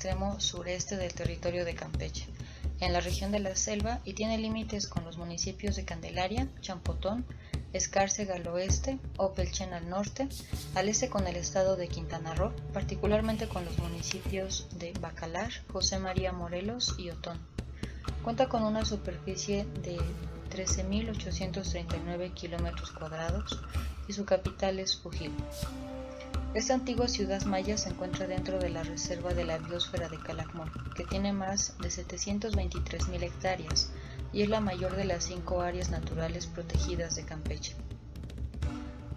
extremo sureste del territorio de Campeche, en la región de la Selva, y tiene límites con los municipios de Candelaria, Champotón, Escárcega al oeste, Opelchen al este con el estado de Quintana Roo, particularmente con los municipios de Bacalar, José María Morelos y Otón. Cuenta con una superficie de 13.839 km² y su capital es Fujil. Esta antigua ciudad maya se encuentra dentro de la Reserva de la Biosfera de Calakmul, que tiene más de 723.000 hectáreas y es la mayor de las 5 áreas naturales protegidas de Campeche.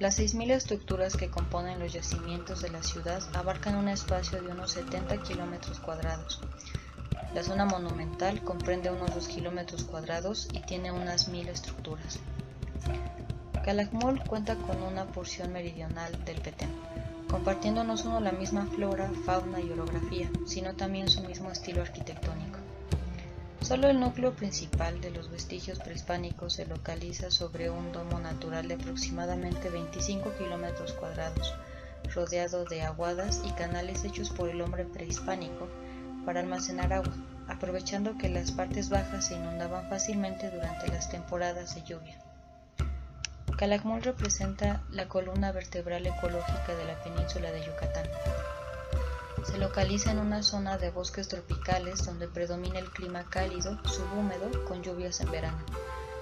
Las 6.000 estructuras que componen los yacimientos de la ciudad abarcan un espacio de unos 70 km². La zona monumental comprende unos 2 km² y tiene unas 1.000 estructuras. Calakmul cuenta con una porción meridional del Petén, compartiendo no solo la misma flora, fauna y orografía, sino también su mismo estilo arquitectónico. Solo el núcleo principal de los vestigios prehispánicos se localiza sobre un domo natural de aproximadamente 25 km², rodeado de aguadas y canales hechos por el hombre prehispánico para almacenar agua, aprovechando que las partes bajas se inundaban fácilmente durante las temporadas de lluvia. Calakmul representa la columna vertebral ecológica de la península de Yucatán. Se localiza en una zona de bosques tropicales donde predomina el clima cálido, subhúmedo, con lluvias en verano,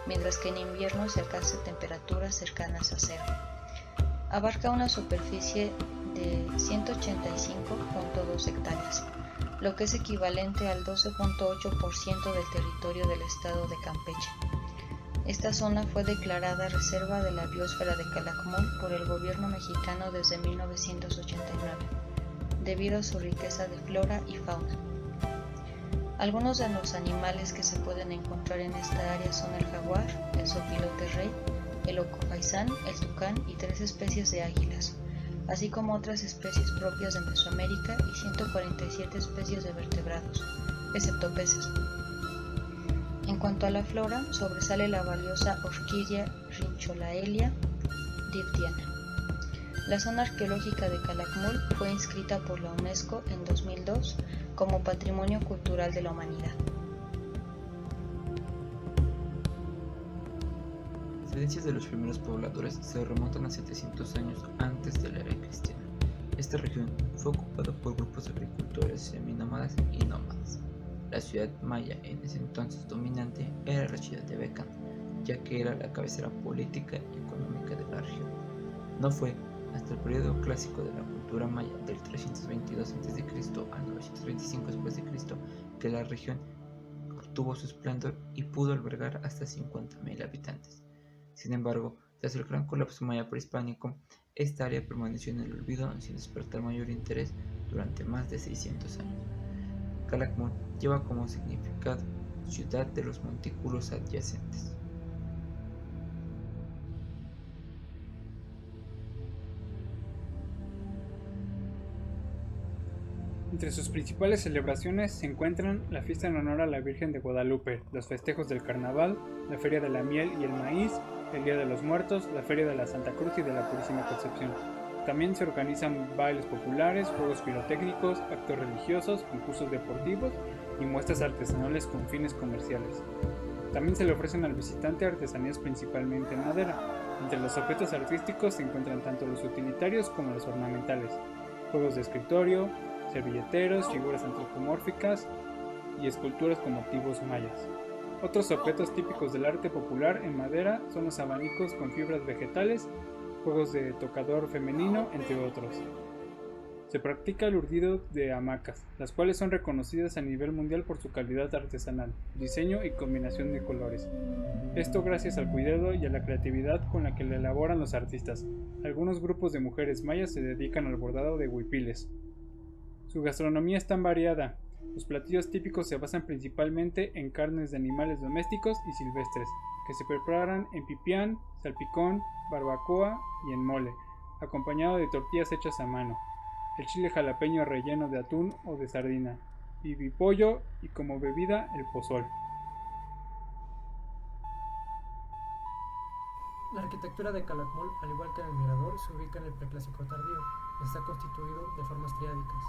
mientras que en invierno se alcanzan temperaturas cercanas a cero. Abarca una superficie de 185.2 hectáreas, lo que es equivalente al 12.8% del territorio del estado de Campeche. Esta zona fue declarada Reserva de la Biosfera de Calakmul por el gobierno mexicano desde 1989, debido a su riqueza de flora y fauna. Algunos de los animales que se pueden encontrar en esta área son el jaguar, el zopilote rey, el oco faisán, el tucán y 3 especies de águilas, así como otras especies propias de Mesoamérica y 147 especies de vertebrados, excepto peces. En cuanto a la flora, sobresale la valiosa orquídea Rhincholaelia dibdiana. La zona arqueológica de Calakmul fue inscrita por la UNESCO en 2002 como Patrimonio Cultural de la Humanidad. Las evidencias de los primeros pobladores se remontan a 700 años antes de la era cristiana. Esta región fue ocupada por grupos de agricultores seminómadas y nómadas. La ciudad maya en ese entonces dominante era la ciudad de Becan, ya que era la cabecera política y económica de la región. No fue hasta el periodo clásico de la cultura maya del 322 a.C. al 925 d.C. que la región obtuvo su esplendor y pudo albergar hasta 50.000 habitantes. Sin embargo, tras el gran colapso maya prehispánico, esta área permaneció en el olvido sin despertar mayor interés durante más de 600 años. Calakmul lleva como significado ciudad de los montículos adyacentes. Entre sus principales celebraciones se encuentran la fiesta en honor a la Virgen de Guadalupe, los festejos del Carnaval, la Feria de la Miel y el Maíz, el Día de los Muertos, la Feria de la Santa Cruz y de la Purísima Concepción. También se organizan bailes populares, juegos pirotécnicos, actos religiosos, concursos deportivos y muestras artesanales con fines comerciales. También se le ofrecen al visitante artesanías principalmente en madera. Entre los objetos artísticos se encuentran tanto los utilitarios como los ornamentales, juegos de escritorio, servilleteros, figuras antropomórficas y esculturas con motivos mayas. Otros objetos típicos del arte popular en madera son los abanicos con fibras vegetales, juegos de tocador femenino, entre otros. Se practica el urdido de hamacas, las cuales son reconocidas a nivel mundial por su calidad artesanal, diseño y combinación de colores. Esto gracias al cuidado y a la creatividad con la que la elaboran los artistas. Algunos grupos de mujeres mayas se dedican al bordado de huipiles. Su gastronomía es tan variada. Los platillos típicos se basan principalmente en carnes de animales domésticos y silvestres, que se preparan en pipián, salpicón, barbacoa y en mole, acompañado de tortillas hechas a mano, el chile jalapeño relleno de atún o de sardina, pibipollo y como bebida el pozol. La arquitectura de Calakmul, al igual que en el mirador, se ubica en el Preclásico tardío. Está constituido de formas triádicas.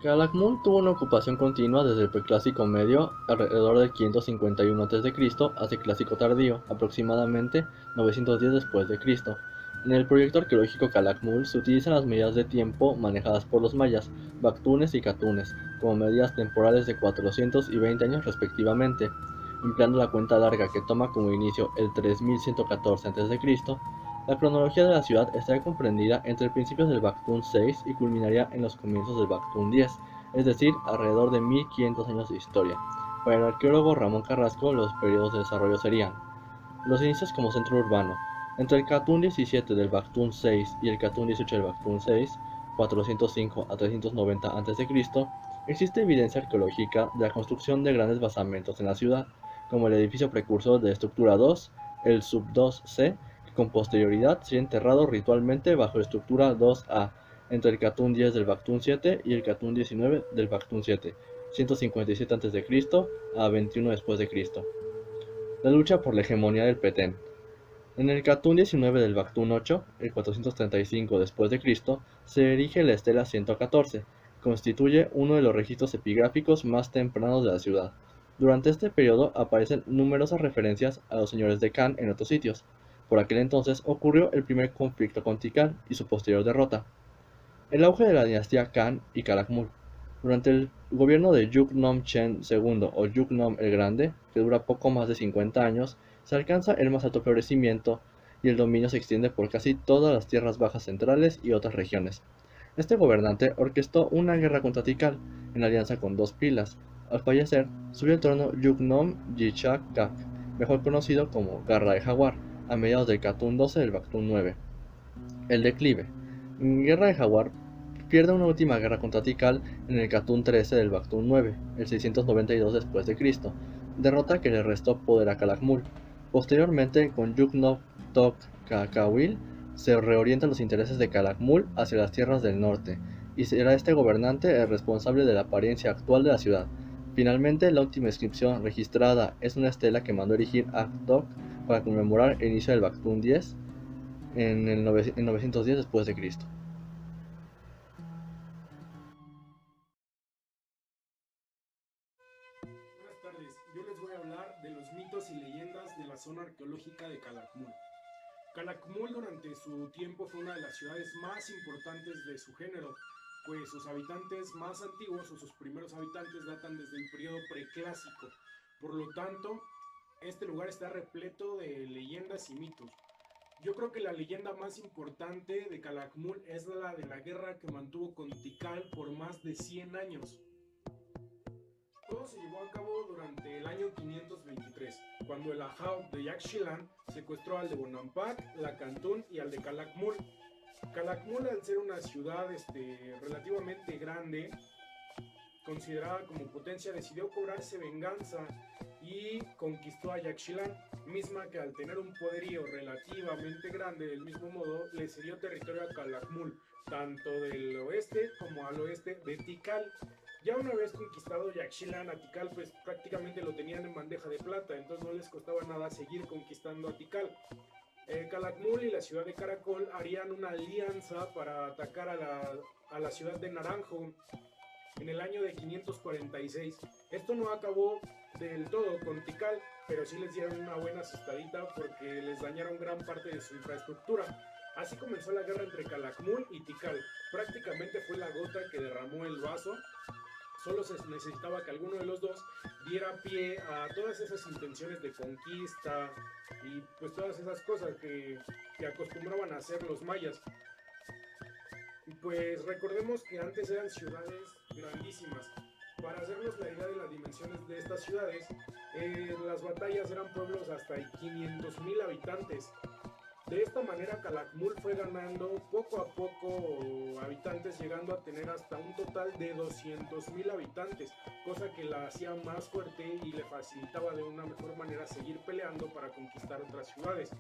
Calakmul tuvo una ocupación continua desde el Preclásico Medio, alrededor de 551 a.C., hasta el Clásico Tardío, aproximadamente 910 después de Cristo. En el proyecto arqueológico Calakmul se utilizan las medidas de tiempo manejadas por los mayas, bactunes y catunes, como medidas temporales de 400 y 20 años respectivamente. Empleando la cuenta larga que toma como inicio el 3114 a.C., la cronología de la ciudad estaría comprendida entre principios del Bactún 6 y culminaría en los comienzos del Bactún 10, es decir, alrededor de 1500 años de historia. Para el arqueólogo Ramón Carrasco, los periodos de desarrollo serían: los inicios como centro urbano. Entre el Catún 17 del Bactún 6 y el Catún 18 del Bactún 6, 405 a 390 a.C., existe evidencia arqueológica de la construcción de grandes basamentos en la ciudad, como el edificio precursor de estructura 2, el Sub 2C, que con posterioridad sería enterrado ritualmente bajo estructura 2A, entre el Catún 10 del Bactún 7 y el Catún 19 del Bactún 7, 157 a.C. a 21 después de Cristo. La lucha por la hegemonía del Petén. En el Catún 19 del Bactún 8, el 435 después de Cristo, se erige la estela 114, que constituye uno de los registros epigráficos más tempranos de la ciudad. Durante este periodo aparecen numerosas referencias a los señores de Kan en otros sitios. Por aquel entonces ocurrió el primer conflicto con Tikal y su posterior derrota. El auge de la dinastía Kan y Calakmul. Durante el gobierno de Yuknom-Chen II o Yuknom el Grande, que dura poco más de 50 años, se alcanza el más alto florecimiento y el dominio se extiende por casi todas las tierras bajas centrales y otras regiones. Este gobernante orquestó una guerra contra Tikal, en alianza con dos pilas. Al fallecer, subió al trono Yuknom Yichak Kak, mejor conocido como Garra de Jaguar, a mediados del Catún 12 del Bactún 9. El declive. Guerra de Jaguar pierde una última guerra contra Tikal en el Catún 13 del Bactún 9, el 692 después de Cristo, derrota que le restó poder a Calakmul. Posteriormente, con Yuknom Tok Kakawil, se reorientan los intereses de Calakmul hacia las tierras del norte, y será este gobernante el responsable de la apariencia actual de la ciudad. Finalmente, la última inscripción registrada es una estela que mandó erigir Aktok para conmemorar el inicio del Bactún 10 en 910 después de Cristo. Buenas tardes, yo les voy a hablar de los mitos y leyendas de la zona arqueológica de Calakmul. Calakmul durante su tiempo fue una de las ciudades más importantes de su género, pues sus habitantes más antiguos o sus primeros habitantes datan desde el periodo preclásico. Por lo tanto, este lugar está repleto de leyendas y mitos. Yo creo que la leyenda más importante de Calakmul es la de la guerra que mantuvo con Tikal por más de 100 años. Todo se llevó a cabo durante el año 523, cuando el Ahau de Yaxchilán secuestró al de Bonampak, Lacantún y al de Calakmul. Calakmul, al ser una ciudad relativamente grande, considerada como potencia, decidió cobrarse venganza y conquistó a Yaxchilán, misma que al tener un poderío relativamente grande, del mismo modo le cedió territorio a Calakmul, tanto del oeste como al oeste de Tikal. Ya una vez conquistado Yaxchilán, a Tikal pues prácticamente lo tenían en bandeja de plata, entonces no les costaba nada seguir conquistando a Tikal. Calakmul y la ciudad de Caracol harían una alianza para atacar a la ciudad de Naranjo en el año de 546. Esto no acabó del todo con Tikal, pero sí les dieron una buena asustadita porque les dañaron gran parte de su infraestructura. Así comenzó la guerra entre Calakmul y Tikal. Prácticamente fue la gota que derramó el vaso. Solo se necesitaba que alguno de los dos diera pie a todas esas intenciones de conquista y pues todas esas cosas que acostumbraban a hacer los mayas. Pues recordemos que antes eran ciudades grandísimas. Para hacernos la idea de las dimensiones de estas ciudades, las batallas eran pueblos hasta 500,000 habitantes. De esta manera Calakmul fue ganando poco a poco habitantes, llegando a tener hasta un total de 200,000 habitantes, cosa que la hacía más fuerte y le facilitaba de una mejor manera seguir peleando para conquistar otras ciudades.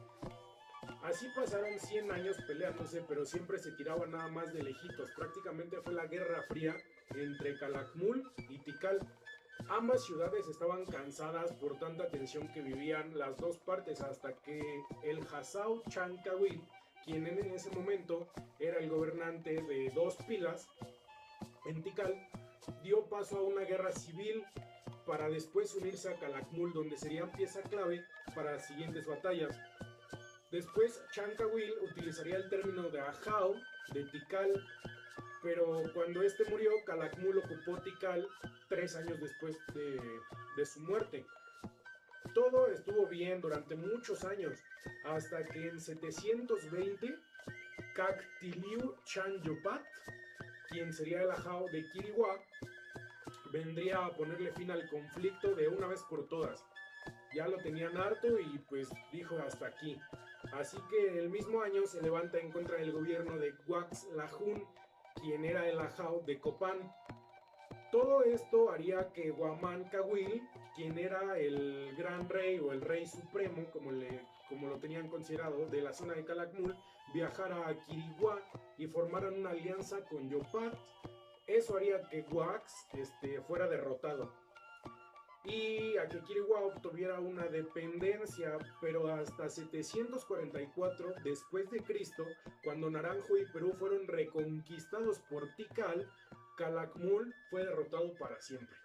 Así pasaron 100 años peleándose, pero siempre se tiraban nada más de lejitos. Prácticamente fue la Guerra Fría entre Calakmul y Tikal. Ambas ciudades estaban cansadas por tanta tensión que vivían las dos partes, hasta que el Hasau Chankawil, quien en ese momento era el gobernante de dos pilas en Tikal, dio paso a una guerra civil para después unirse a Calakmul, donde serían pieza clave para las siguientes batallas. Después, Chankawil utilizaría el término de Ahau, de Tikal, pero cuando este murió, Calakmul ocupó Tikal 3 años después de su muerte. Todo estuvo bien durante muchos años, hasta que en 720, Kaktiliu Chanyopat, quien sería el Ahau de Kiriwa, vendría a ponerle fin al conflicto de una vez por todas. Ya lo tenían harto y pues dijo hasta aquí. Así que el mismo año se levanta en contra del gobierno de Wax Lahun, quien era el Ahau de Copán. Todo esto haría que Guamán Kawil, quien era el gran rey o el rey supremo, como lo tenían considerado, de la zona de Calakmul, viajara a Kiriwa y formaran una alianza con Yopat. Eso haría que Wax fuera derrotado y a que Kiriwa obtuviera una dependencia, pero hasta 744 después de Cristo, cuando Naranjo y Perú fueron reconquistados por Tikal, Calakmul fue derrotado para siempre.